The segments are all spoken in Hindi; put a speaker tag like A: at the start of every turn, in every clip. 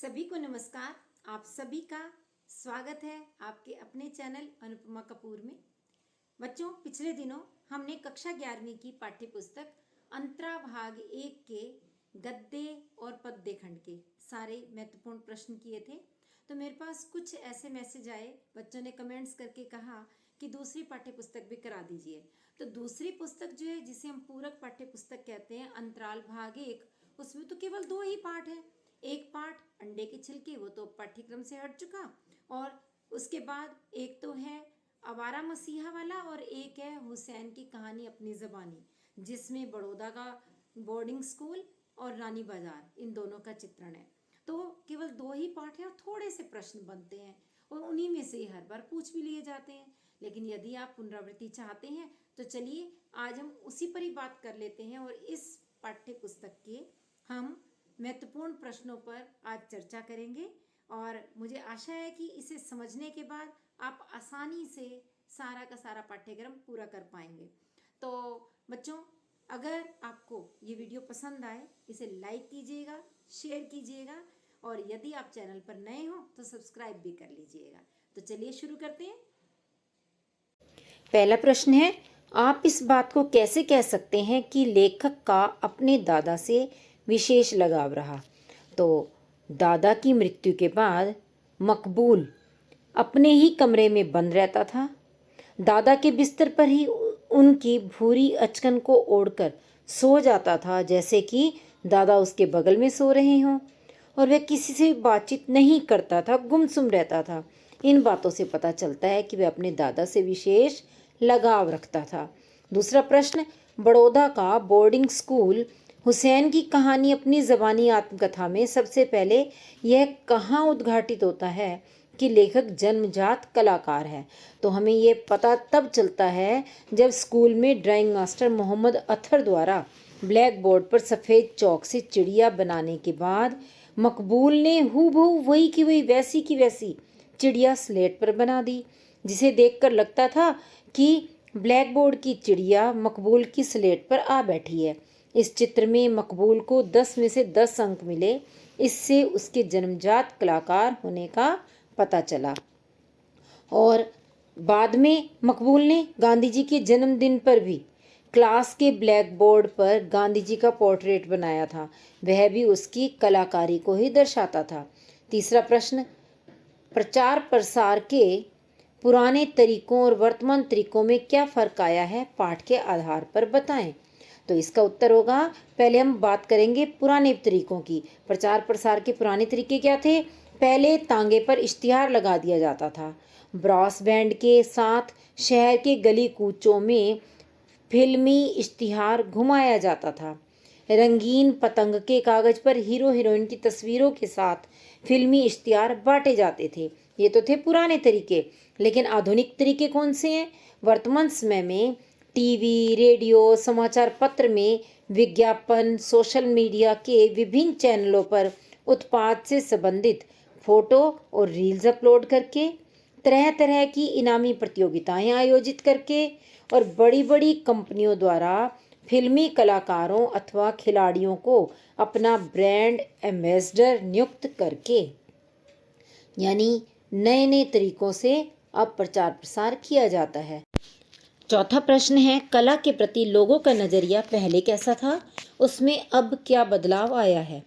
A: सभी को नमस्कार। आप सभी का स्वागत है आपके अपने चैनल अनुपमा कपूर में। बच्चों, पिछले दिनों हमने कक्षा 11वीं की पाठ्य पुस्तक अंतरा भाग 1 के गद्य और पद्य खंड के सारे महत्वपूर्ण प्रश्न किए थे। तो मेरे पास कुछ ऐसे मैसेज आए, बच्चों ने कमेंट्स करके कहा कि दूसरी पाठ्य पुस्तक भी करा दीजिए। तो दूसरी पुस्तक जो है, जिसे हम पूरक पाठ्य पुस्तक कहते हैं, अंतराल भाग 1, उसमें तो केवल 2 ही पाठ हैं। एक पाठ अंडे के छिलके, वो तो पाठ्यक्रम से हट चुका, और उसके बाद एक तो है आवारा मसीहा वाला और एक है हुसैन की कहानी अपनी ज़बानी, जिसमें बड़ौदा का बोर्डिंग स्कूल और रानी बाजार, इन दोनों का चित्रण है। तो केवल 2 ही पाठ हैं और थोड़े से प्रश्न बनते हैं और उन्हीं में से हर बार पूछ भी लिए जाते हैं। लेकिन यदि आप पुनरावृत्ति चाहते हैं तो चलिए आज हम उसी पर ही बात कर लेते हैं और इस पाठ्य पुस्तक के हम महत्वपूर्ण प्रश्नों पर आज चर्चा करेंगे। और मुझे आशा है कि इसे समझने के बाद आप आसानी से सारा का सारा पाठ्यक्रम पूरा कर पाएंगे। तो बच्चों, अगर आपको ये वीडियो पसंद आए, इसे लाइक कीजिएगा, शेयर कीजिएगा, और यदि आप चैनल पर नए हो तो सब्सक्राइब भी कर लीजिएगा। तो चलिए शुरू करते हैं। पहला प्रश्न है, आप इस बात को कैसे कह सकते हैं कि लेखक का अपने दादा से विशेष लगाव रहा? तो दादा की मृत्यु के बाद मकबूल अपने ही कमरे में बंद रहता था। दादा के बिस्तर पर ही उनकी भूरी अचकन को ओढ़कर सो जाता था, जैसे कि दादा उसके बगल में सो रहे हों, और वह किसी से बातचीत नहीं करता था, गुमसुम रहता था। इन बातों से पता चलता है कि वह अपने दादा से विशेष लगाव रखता था। दूसरा प्रश्न, बड़ौदा का बोर्डिंग स्कूल हुसैन की कहानी अपनी ज़बानी आत्मकथा में सबसे पहले यह कहाँ उद्घाटित होता है कि लेखक जन्मजात कलाकार है? तो हमें ये पता तब चलता है जब स्कूल में ड्राइंग मास्टर मोहम्मद अतहर द्वारा ब्लैक बोर्ड पर सफ़ेद चौक से चिड़िया बनाने के बाद मकबूल ने हूबहू वही की वही, वैसी की वैसी चिड़िया स्लेट पर बना दी, जिसे देखकर लगता था कि ब्लैक बोर्ड की चिड़िया मकबूल की स्लेट पर आ बैठी है। इस चित्र में मकबूल को 10 में से 10 अंक मिले। इससे उसके जन्मजात कलाकार होने का पता चला। और बाद में मकबूल ने गांधी जी के जन्मदिन पर भी क्लास के ब्लैक बोर्ड पर गांधी जी का पोर्ट्रेट बनाया था। वह भी उसकी कलाकारी को ही दर्शाता था। तीसरा प्रश्न, प्रचार प्रसार के पुराने तरीकों और वर्तमान तरीकों में क्या फ़र्क आया है? पाठ के आधार पर बताएं। तो इसका उत्तर होगा, पहले हम बात करेंगे पुराने तरीकों की। प्रचार प्रसार के पुराने तरीके क्या थे? पहले तांगे पर इश्तिहार लगा दिया जाता था। ब्रास बैंड के साथ शहर के गली कूचों में फिल्मी इश्तिहार घुमाया जाता था। रंगीन पतंग के कागज पर हीरो हीरोइन की तस्वीरों के साथ फिल्मी इश्तिहार बांटे जाते थे। ये तो थे पुराने तरीके। लेकिन आधुनिक तरीके कौन से हैं? वर्तमान समय में टीवी, रेडियो, समाचार पत्र में विज्ञापन, सोशल मीडिया के विभिन्न चैनलों पर उत्पाद से संबंधित फोटो और रील्स अपलोड करके, तरह तरह की इनामी प्रतियोगिताएं आयोजित करके, और बड़ी बड़ी कंपनियों द्वारा फिल्मी कलाकारों अथवा खिलाड़ियों को अपना ब्रांड एम्बेसडर नियुक्त करके, यानी नए नए तरीकों से अब प्रचार प्रसार किया जाता है। चौथा प्रश्न है, कला के प्रति लोगों का नज़रिया पहले कैसा था? उसमें अब क्या बदलाव आया है?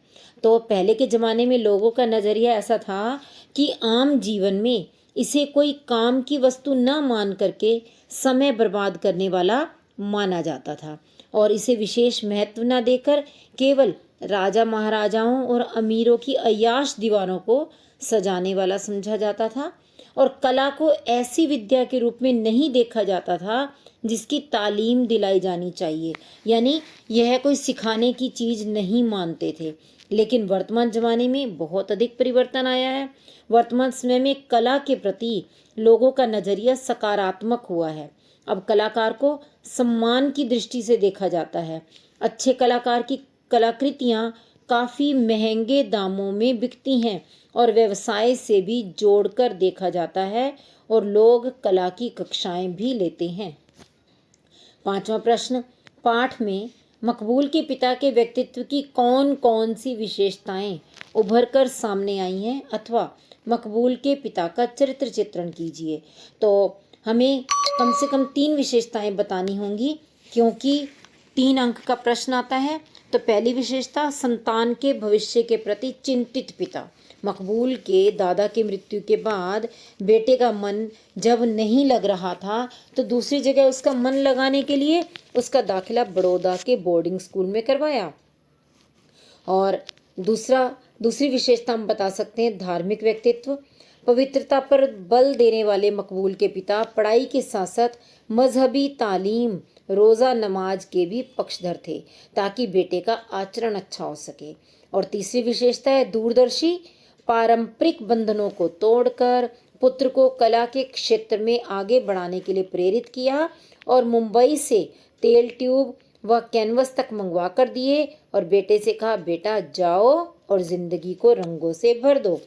A: तो पहले के ज़माने में लोगों का नज़रिया ऐसा था कि आम जीवन में इसे कोई काम की वस्तु न मान करके समय बर्बाद करने वाला माना जाता था, और इसे विशेष महत्व न देकर केवल राजा महाराजाओं और अमीरों की अय्याश दीवारों को सजाने वाला समझा जाता था। और कला को ऐसी विद्या के रूप में नहीं देखा जाता था जिसकी तालीम दिलाई जानी चाहिए, यानी यह कोई सिखाने की चीज़ नहीं मानते थे। लेकिन वर्तमान ज़माने में बहुत अधिक परिवर्तन आया है। वर्तमान समय में कला के प्रति लोगों का नज़रिया सकारात्मक हुआ है। अब कलाकार को सम्मान की दृष्टि से देखा जाता है। अच्छे कलाकार की कलाकृतियाँ काफ़ी महंगे दामों में बिकती हैं और व्यवसाय से भी जोड़कर देखा जाता है, और लोग कला की कक्षाएं भी लेते हैं। पांचवा प्रश्न, पाठ में मकबूल के पिता के व्यक्तित्व की कौन कौन सी विशेषताएं उभर कर सामने आई हैं, अथवा मकबूल के पिता का चरित्र चित्रण कीजिए। तो हमें कम से कम 3 विशेषताएं बतानी होंगी, क्योंकि 3 अंक का प्रश्न आता है। तो पहली विशेषता, संतान के भविष्य के प्रति चिंतित पिता। मकबूल के दादा की मृत्यु के बाद बेटे का मन जब नहीं लग रहा था, तो दूसरी जगह उसका मन लगाने के लिए उसका दाखिला बड़ौदा के बोर्डिंग स्कूल में करवाया। और दूसरी विशेषता हम बता सकते हैं, धार्मिक व्यक्तित्व। पवित्रता पर बल देने वाले मकबूल के पिता पढ़ाई के साथ साथ मजहबी तालीम, रोज़ा नमाज के भी पक्षधर थे, ताकि बेटे का आचरण अच्छा हो सके। और तीसरी विशेषता है दूरदर्शी, पारंपरिक बंधनों को तोड़कर पुत्र को कला के क्षेत्र में आगे बढ़ाने के लिए प्रेरित किया और मुंबई से तेल ट्यूब व कैनवस तक मंगवा कर दिए और बेटे से कहा, बेटा जाओ और जिंदगी को रंगों से भर दो।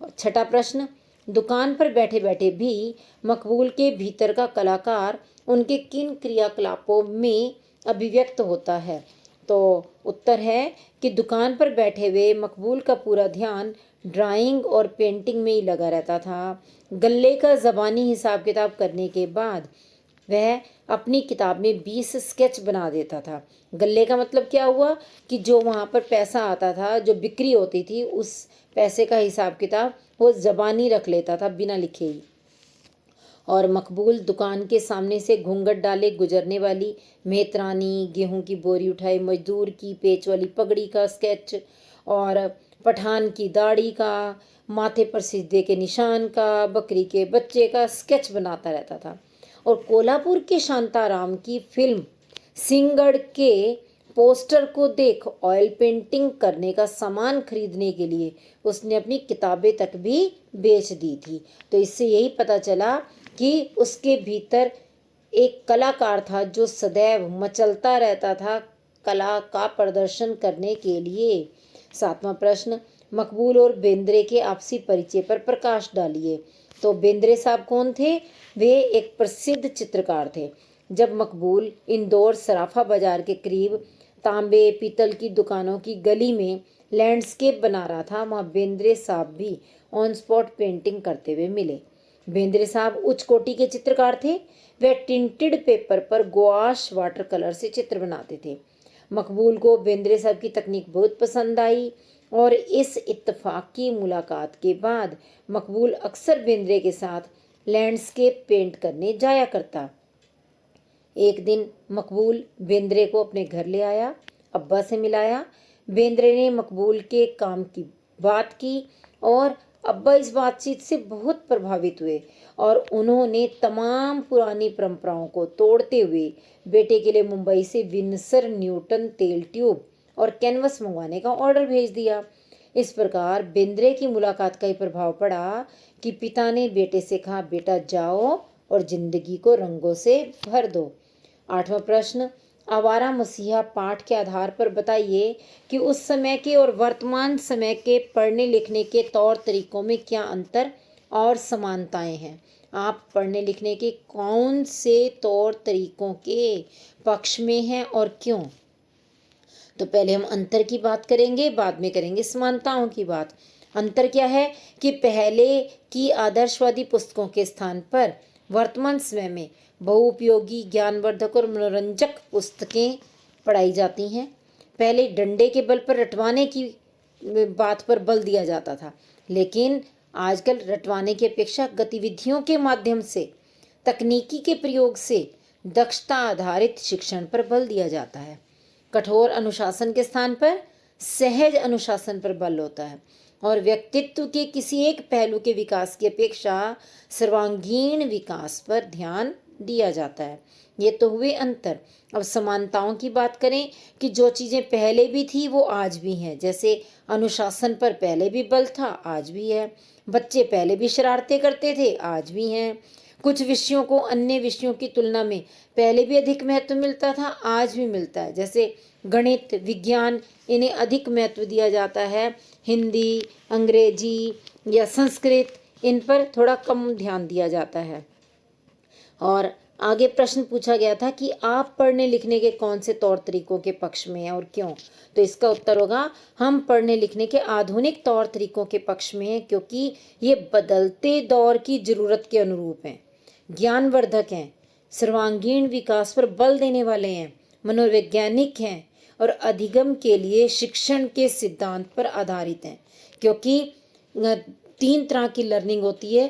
A: और छठा प्रश्न, दुकान पर बैठे बैठे भी मकबूल के भीतर का कलाकार उनके किन क्रियाकलापों में अभिव्यक्त होता है? तो उत्तर है कि दुकान पर बैठे हुए मकबूल का पूरा ध्यान ड्राइंग और पेंटिंग में ही लगा रहता था। गल्ले का ज़बानी हिसाब किताब करने के बाद वह अपनी किताब में 20 स्केच बना देता था। गल्ले का मतलब क्या हुआ कि जो वहाँ पर पैसा आता था, जो बिक्री होती थी, उस पैसे का हिसाब किताब वो ज़बानी रख लेता था बिना लिखे ही। और मकबूल दुकान के सामने से घूंघट डाले गुजरने वाली मेहतरानी, गेहूं की बोरी उठाए मजदूर की पेच वाली पगड़ी का स्केच, और पठान की दाढ़ी का, माथे पर सिजदे के निशान का, बकरी के बच्चे का स्केच बनाता रहता था। और कोल्हापुर के शांताराम की फिल्म सिंहगढ़ के पोस्टर को देख ऑयल पेंटिंग करने का सामान खरीदने के लिए उसने अपनी किताबें तक भी बेच दी थी। तो इससे यही पता चला कि उसके भीतर एक कलाकार था जो सदैव मचलता रहता था कला का प्रदर्शन करने के लिए। 7वां प्रश्न, मकबूल और बेंद्रे के आपसी परिचय पर प्रकाश डालिए। तो बेंद्रे साहब कौन थे? वे एक प्रसिद्ध चित्रकार थे। जब मकबूल इंदौर सराफा बाजार के करीब तांबे पीतल की दुकानों की गली में लैंडस्केप बना रहा था, वहाँ बेंद्रे साहब भी ऑन स्पॉट पेंटिंग करते हुए मिले। बेंद्रे साहब उच्च कोटि के चित्रकार थे। वे टिंटेड पेपर पर गुआश वाटर कलर से चित्र बनाते थे। मकबूल को बेंद्रे साहब की तकनीक बहुत पसंद आई और इस इत्तेफाकी मुलाकात के बाद मकबूल अक्सर बेंद्रे के साथ लैंडस्केप पेंट करने जाया करता। एक दिन मकबूल बेंद्रे को अपने घर ले आया, अब्बा से मिलाया। बेंद्रे ने मकबूल के काम की बात की और अब्बा इस बातचीत से बहुत प्रभावित हुए और उन्होंने तमाम पुरानी परंपराओं को तोड़ते हुए बेटे के लिए मुंबई से विंसर न्यूटन तेल ट्यूब और कैनवस मंगवाने का ऑर्डर भेज दिया। इस प्रकार बेंद्रे की मुलाकात का ही प्रभाव पड़ा कि पिता ने बेटे से कहा, बेटा जाओ और जिंदगी को रंगों से भर दो। 8वां प्रश्न, आवारा मसीहा पाठ के आधार पर बताइए कि उस समय के और वर्तमान समय के पढ़ने लिखने के तौर तरीकों में क्या अंतर और समानताएं हैं। आप पढ़ने लिखने के कौन से तौर तरीकों के पक्ष में हैं और क्यों? तो पहले हम अंतर की बात करेंगे, बाद में करेंगे समानताओं की बात। अंतर क्या है कि पहले की आदर्शवादी पुस्तकों के स्थान पर वर्तमान समय में बहुउपयोगी, ज्ञानवर्धक और मनोरंजक पुस्तकें पढ़ाई जाती हैं। पहले डंडे के बल पर रटवाने की बात पर बल दिया जाता था, लेकिन आजकल रटवाने की अपेक्षा गतिविधियों के माध्यम से, तकनीकी के प्रयोग से दक्षता आधारित शिक्षण पर बल दिया जाता है। कठोर अनुशासन के स्थान पर सहज अनुशासन पर बल होता है और व्यक्तित्व के किसी एक पहलू के विकास की अपेक्षा सर्वांगीण विकास पर ध्यान दिया जाता है। ये तो हुए अंतर। अब समानताओं की बात करें कि जो चीज़ें पहले भी थी वो आज भी हैं। जैसे अनुशासन पर पहले भी बल था, आज भी है। बच्चे पहले भी शरारतें करते थे, आज भी हैं। कुछ विषयों को अन्य विषयों की तुलना में पहले भी अधिक महत्व मिलता था, आज भी मिलता है। जैसे गणित, विज्ञान, इन्हें अधिक महत्व दिया जाता है। हिंदी, अंग्रेजी या संस्कृत, इन पर थोड़ा कम ध्यान दिया जाता है। और आगे प्रश्न पूछा गया था कि आप पढ़ने लिखने के कौन से तौर तरीकों के पक्ष में हैं और क्यों। तो इसका उत्तर होगा हम पढ़ने लिखने के आधुनिक तौर तरीकों के पक्ष में हैं, क्योंकि ये बदलते दौर की जरूरत के अनुरूप हैं, ज्ञानवर्धक हैं, सर्वांगीण विकास पर बल देने वाले हैं, मनोवैज्ञानिक हैं और अधिगम के लिए शिक्षण के सिद्धांत पर आधारित हैं। क्योंकि 3 तरह की लर्निंग होती है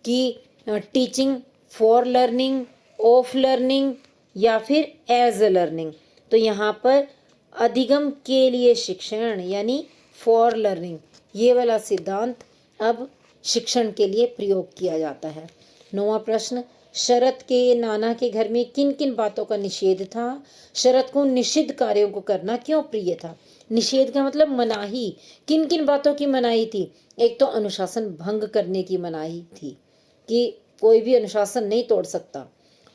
A: कि teaching for learning, of learning या फिर एज अ लर्निंग। तो यहाँ पर अधिगम के लिए शिक्षण यानी फॉर लर्निंग, ये वाला सिद्धांत अब शिक्षण के लिए प्रयोग किया जाता है। 9वां प्रश्न, शरत के नाना के घर में किन किन बातों का निषेध था? शरत को निषिद्ध कार्यों को करना क्यों प्रिय था? निषेध का मतलब मनाही। किन किन बातों की मनाही थी? एक तो अनुशासन भंग करने की मनाही थी कि कोई भी अनुशासन नहीं तोड़ सकता,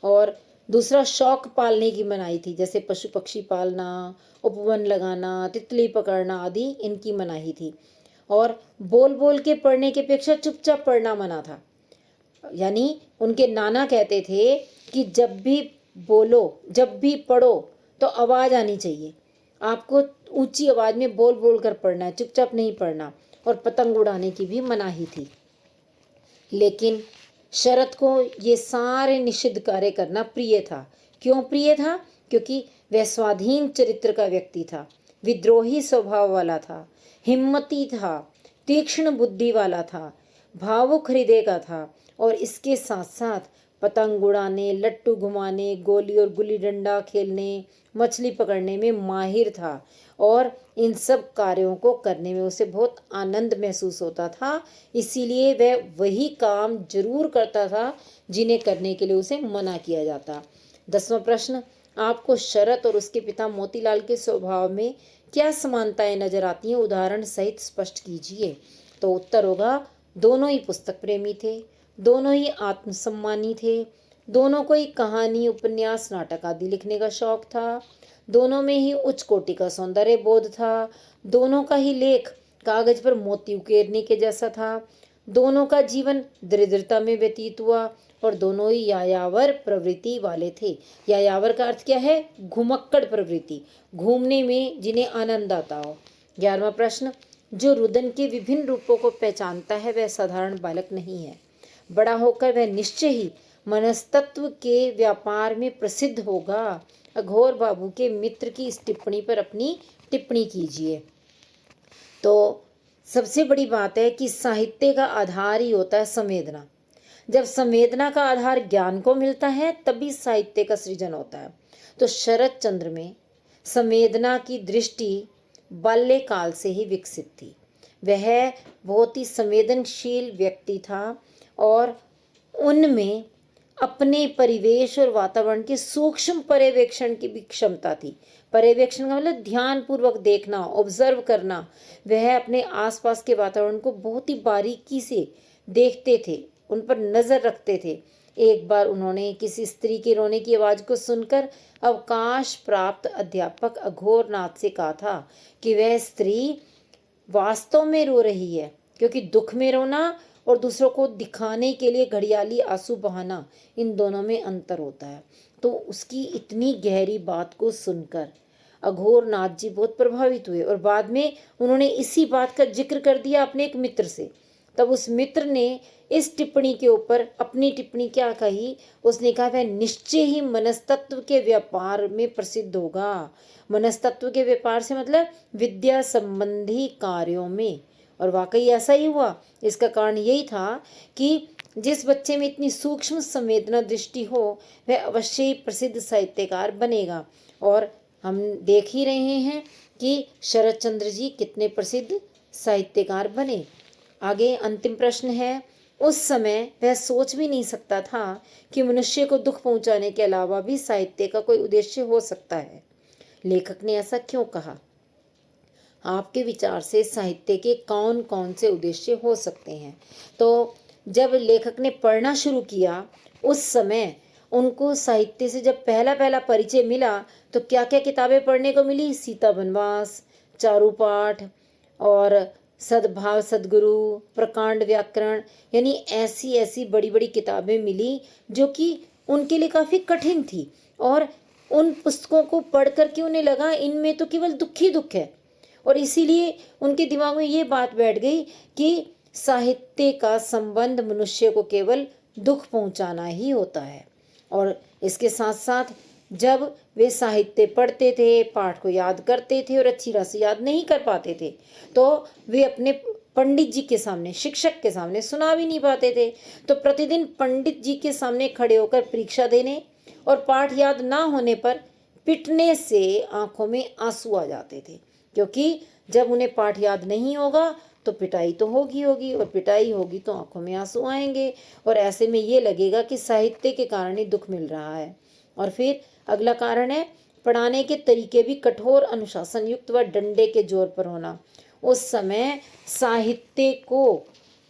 A: और दूसरा शौक पालने की मनाही थी, जैसे पशु पक्षी पालना, उपवन लगाना, तितली पकड़ना आदि इनकी मनाही थी। और बोल बोल के पढ़ने की अपेक्षा चुपचाप पढ़ना मना था। यानी उनके नाना कहते थे कि जब भी बोलो, जब भी पढ़ो तो आवाज़ आनी चाहिए, आपको ऊंची आवाज़ में बोल बोल कर पढ़ना है, चुपचाप नहीं पढ़ना। और पतंग उड़ाने की भी मनाही थी। लेकिन शरत को ये सारे निषिद्ध कार्य करना प्रिय था। क्यों प्रिय था? क्योंकि वह स्वाधीन चरित्र का व्यक्ति था, विद्रोही स्वभाव वाला था, हिम्मती था, तीक्ष्ण बुद्धि वाला था, भावुक हृदय का था, और इसके साथ साथ पतंग उड़ाने, लट्टू घुमाने, गोली और गुल्ली डंडा खेलने, मछली पकड़ने में माहिर था। और इन सब कार्यों को करने में उसे बहुत आनंद महसूस होता था, इसीलिए वह वही काम जरूर करता था जिन्हें करने के लिए उसे मना किया जाता। 10वां प्रश्न, आपको शरत और उसके पिता मोतीलाल के स्वभाव में क्या समानताएं नजर आती हैं? उदाहरण सहित स्पष्ट कीजिए। तो उत्तर होगा, दोनों ही पुस्तक प्रेमी थे, दोनों ही आत्मसम्मानी थे, दोनों को ही कहानी, उपन्यास, नाटक आदि लिखने का शौक था, दोनों में ही उच्च कोटि का सौंदर्य बोध था, दोनों का ही लेख कागज पर मोती उकेरने के जैसा था, दोनों का जीवन दरिद्रता में व्यतीत हुआ, और दोनों ही यायावर प्रवृत्ति वाले थे। यायावर का अर्थ क्या है? घुमक्कड़ प्रवृत्ति, घूमने में जिन्हें आनंद आता हो। 11वां प्रश्न, जो रुदन के विभिन्न रूपों को पहचानता है वह साधारण बालक नहीं है, बड़ा होकर वह निश्चय ही मनस्तत्व के व्यापार में प्रसिद्ध होगा। अघोर बाबू के मित्र की इस टिप्पणी पर अपनी टिप्पणी कीजिए। तो सबसे बड़ी बात है कि साहित्य का आधार ही होता है संवेदना। जब संवेदना का आधार ज्ञान को मिलता है तभी साहित्य का सृजन होता है। तो शरत चंद्र में संवेदना की दृष्टि बाल्यकाल से ही विकसित थी। वह बहुत ही संवेदनशील व्यक्ति था और उनमें अपने परिवेश और वातावरण के सूक्ष्म पर्यवेक्षण की भी क्षमता थी। पर्यवेक्षण का मतलब ध्यानपूर्वक देखना, ऑब्जर्व करना। वह अपने आसपास के वातावरण को बहुत ही बारीकी से देखते थे, उन पर नजर रखते थे। एक बार उन्होंने किसी स्त्री के रोने की आवाज को सुनकर अवकाश प्राप्त अध्यापक अघोरनाथ से कहा था कि वह स्त्री वास्तव में रो रही है, क्योंकि दुख में रोना और दूसरों को दिखाने के लिए घड़ियाली आंसू बहाना, इन दोनों में अंतर होता है। तो उसकी इतनी गहरी बात को सुनकर अघोरनाथ जी बहुत प्रभावित हुए और बाद में उन्होंने इसी बात का जिक्र कर दिया अपने एक मित्र से। तब उस मित्र ने इस टिप्पणी के ऊपर अपनी टिप्पणी क्या कही? उसने कहा वह निश्चय ही मनस्तत्व के व्यापार में प्रसिद्ध होगा। मनस्तत्व के व्यापार से मतलब विद्या संबंधी कार्यों में। और वाकई ऐसा ही हुआ। इसका कारण यही था कि जिस बच्चे में इतनी सूक्ष्म संवेदना दृष्टि हो वह अवश्य ही प्रसिद्ध साहित्यकार बनेगा। और हम देख ही रहे हैं कि शरत चंद्र जी कितने प्रसिद्ध साहित्यकार बने। आगे अंतिम प्रश्न है, उस समय वह सोच भी नहीं सकता था कि मनुष्य को दुख पहुंचाने के अलावा भी साहित्य का कोई उद्देश्य हो सकता है। लेखक ने ऐसा क्यों कहा? आपके विचार से साहित्य के कौन कौन से उद्देश्य हो सकते हैं? तो जब लेखक ने पढ़ना शुरू किया उस समय उनको साहित्य से जब पहला पहला परिचय मिला तो क्या क्या किताबें पढ़ने को मिली? सीता वनवास, चारुपाठ और सद्भाव सद्गुरु, प्रकांड व्याकरण, यानी ऐसी ऐसी बड़ी बड़ी किताबें मिली जो कि उनके लिए काफ़ी कठिन थी और उन पुस्तकों को पढ़ करके उन्हें लगा इनमें तो केवल दुख ही दुख है। और इसीलिए उनके दिमाग में ये बात बैठ गई कि साहित्य का संबंध मनुष्य को केवल दुख पहुंचाना ही होता है। और इसके साथ साथ जब वे साहित्य पढ़ते थे, पाठ को याद करते थे और अच्छी तरह से याद नहीं कर पाते थे, तो वे अपने पंडित जी के सामने, शिक्षक के सामने सुना भी नहीं पाते थे। तो प्रतिदिन पंडित जी के सामने खड़े होकर परीक्षा देने और पाठ याद ना होने पर पिटने से आंखों में आंसू आ जाते थे, क्योंकि जब उन्हें पाठ याद नहीं होगा तो पिटाई तो होगी होगी, और पिटाई होगी तो आंखों में आंसू आएंगे, और ऐसे में ये लगेगा कि साहित्य के कारण ही दुख मिल रहा है। और फिर अगला कारण है पढ़ाने के तरीके भी कठोर, अनुशासन युक्त व डंडे के जोर पर होना। उस समय साहित्य को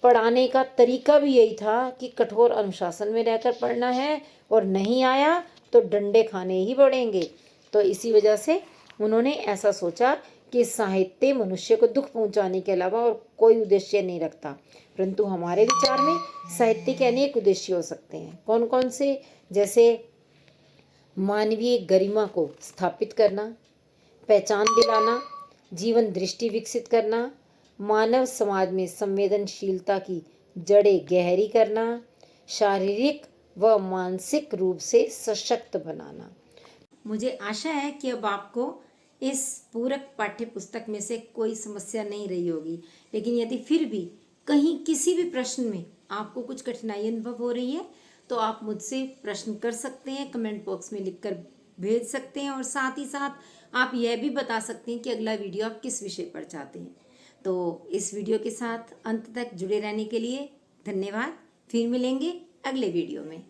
A: पढ़ाने का तरीका भी यही था कि कठोर अनुशासन में रहकर पढ़ना है, और नहीं आया तो डंडे खाने ही पड़ेंगे। तो इसी वजह से उन्होंने ऐसा सोचा कि साहित्य मनुष्य को दुख पहुंचाने के अलावा और कोई उद्देश्य नहीं रखता। परंतु हमारे विचार में साहित्य के अनेक उद्देश्य हो सकते हैं। कौन कौन से? जैसे मानवीय गरिमा को स्थापित करना, पहचान दिलाना, जीवन दृष्टि विकसित करना, मानव समाज में संवेदनशीलता की जड़ें गहरी करना, शारीरिक व मानसिक रूप से सशक्त बनाना। मुझे आशा है कि अब आपको इस पूरक पाठ्य पुस्तक में से कोई समस्या नहीं रही होगी। लेकिन यदि फिर भी कहीं किसी भी प्रश्न में आपको कुछ कठिनाई अनुभव हो रही है तो आप मुझसे प्रश्न कर सकते हैं, कमेंट बॉक्स में लिखकर भेज सकते हैं, और साथ ही साथ आप यह भी बता सकते हैं कि अगला वीडियो आप किस विषय पर चाहते हैं। तो इस वीडियो के साथ अंत तक जुड़े रहने के लिए धन्यवाद। फिर मिलेंगे अगले वीडियो में।